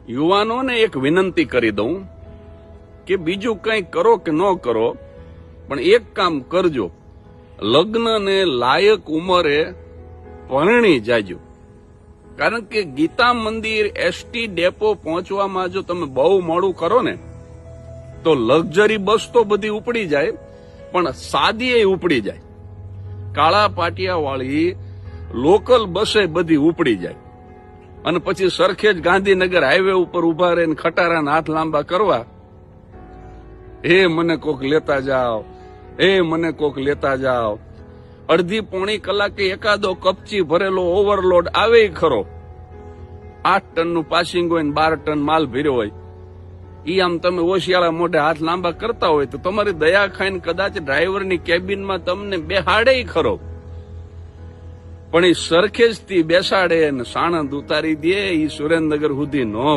યુવાનોને એક વિનંતી કરી દઉં કે બીજું કંઈ કરો કે ન કરો, પણ એક કામ કરજો, લગ્નને લાયક ઉંમરે પરણી જાજો. કારણ કે ગીતા મંદિર એસટી ડેપો પહોંચવામાં જો તમે બહુ મોડું કરો ને તો લક્ઝરી બસ તો બધી ઉપડી જાય, પણ સાદી એ ઉપડી જાય. કાળા પાટિયા વાળી લોકલ બસે બધી ઉપડી જાય અને પછી સરખેજ ગાંધીનગર હાઈવે ઉપર ઉભા રહીને ખટારાના હાથ લાંબા કરવા, એ મને કોક લેતા જાઓ, એ મને કોક લેતા જાઓ. અડધી પોણી કલાકે એકાદો કપચી ભરેલો ઓવરલોડ આવે ખરો, 8 ટનનું પાસિંગ હોય ને 12 ટન માલ ભર્યો હોય, ઈ આમ તમે ઓશિયાળા મોઢે હાથ લાંબા કરતા હોય તો તમારી દયા ખાઈને કદાચ ડ્રાઈવરની કેબિનમાં તમને બેહાડે ખરો, પણ એ સરખેજ થી બેસાડે ને સાણંદ ઉતારી દે, એ સુરેન્દ્રનગર સુધી નો